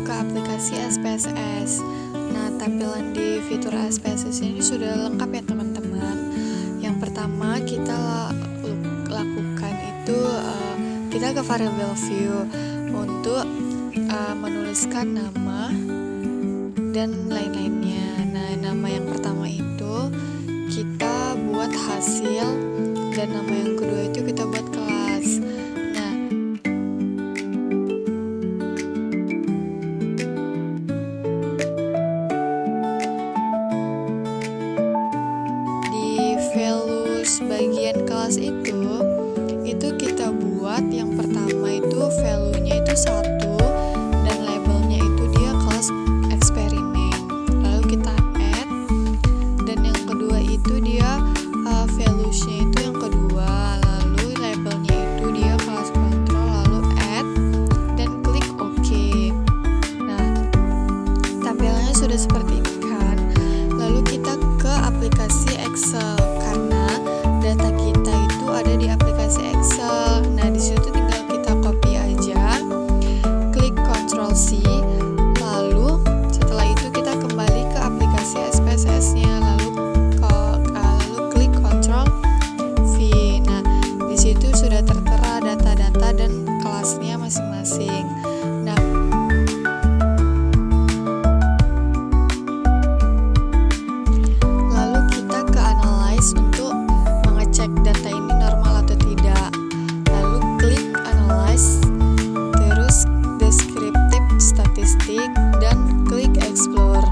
Aplikasi SPSS. Nah, tampilan di fitur SPSS ini sudah lengkap ya teman-teman. Yang pertama kita lakukan itu kita ke variable view untuk menuliskan nama dan lain-lainnya. Nah, nama yang pertama itu kita buat hasil dan nama yang kedua itu kita buat kelas. Bagian kelas itu kita buat yang pertama itu value-nya itu 1 dan labelnya itu dia kelas eksperimen, lalu kita add, dan yang kedua itu dia values-nya itu yang kedua, lalu labelnya itu dia kelas kontrol, lalu add dan klik OK. Nah, tampilannya sudah seperti ini kan. Lalu kita ke aplikasi Excel karena data kita itu ada di aplikasi Excel. Nah, di situ tinggal kita copy aja, klik Ctrl C, lalu setelah itu kita kembali ke aplikasi SPSS-nya, lalu klik Ctrl V. Nah, di situ sudah tertera data-data dan kelasnya masing-masing. Nah, lalu kita ke analyze untuk cek data ini normal atau tidak, lalu klik analyze, terus descriptive statistik dan klik explore.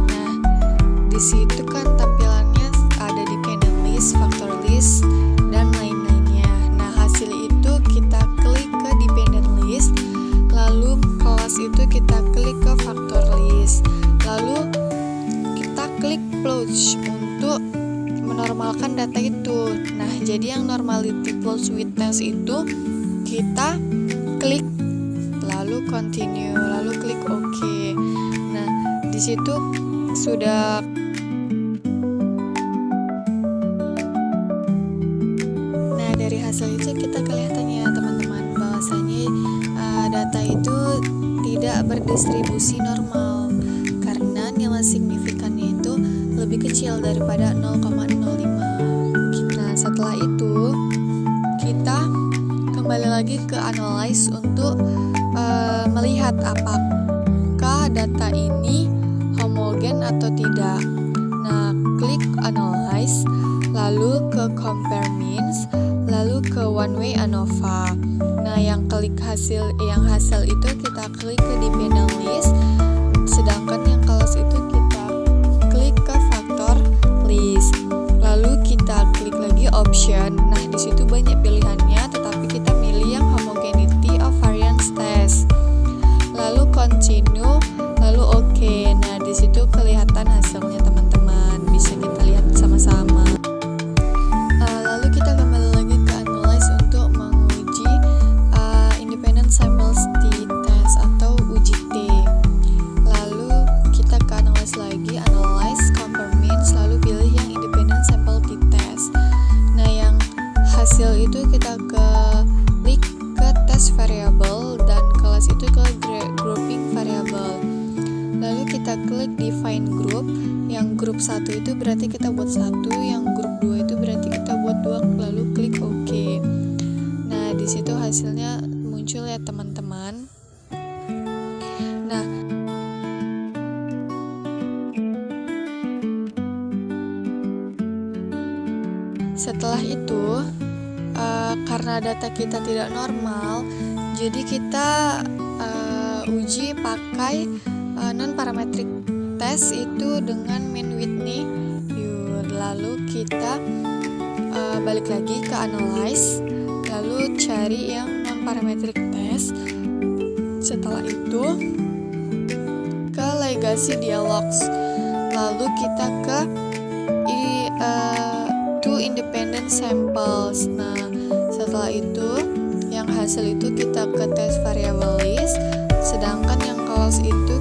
Nah, di situ kan tampilannya ada dependent list, factor list dan lain-lainnya. Nah, hasil itu kita klik ke dependent list, lalu kelas itu kita klik ke factor list, lalu kita klik plot untuk menormalkan data itu. Nah, jadi yang normality plus witness itu kita klik, lalu continue, lalu klik OK. Nah, di situ sudah dari hasil itu kita kelihatannya teman-teman bahwasanya data itu tidak berdistribusi normal karena nilai signifikannya itu lebih kecil daripada 0,05. Nah, setelah itu kita kembali lagi ke analyze untuk melihat apakah data ini homogen atau tidak. Nah, klik analyze, lalu ke compare means, lalu ke one way ANOVA. Nah, yang hasil itu kita klik ke dependent list, sedangkan yang kelas itu kita klik ke factor list, lalu kita klik lagi option. Nah, di situ banyak pilihannya, tetapi kita milih yang homogeneity of variance test, lalu continue, lalu OK. Nah, di situ kelihatan hasilnya teman-teman, bisa kita lihat sama-sama. Lalu kita kembali lagi ke analyze untuk menguji independent sample t-test atau uji T. Lalu kita ke analyze lagi, analyze, compare means, lalu pilih yang independent sample t-test. Nah, yang hasil itu kita klik ke test variable dan kelas itu ke grouping variable. Lalu kita klik define group. Yang grup 1 itu berarti kita buat 1, yang grup 2 itu berarti kita buat 2, lalu klik OK. Nah, di situ hasilnya muncul ya teman-teman. Nah, setelah itu karena data kita tidak normal, jadi kita uji pakai non-parametric test itu dengan mean Whitney. Lalu kita balik lagi ke analyze, lalu cari yang non-parametric test. Setelah itu ke legacy dialogs, lalu kita ke two independent samples. Nah, setelah itu yang hasil itu kita ke tes variable list, sedangkan yang close itu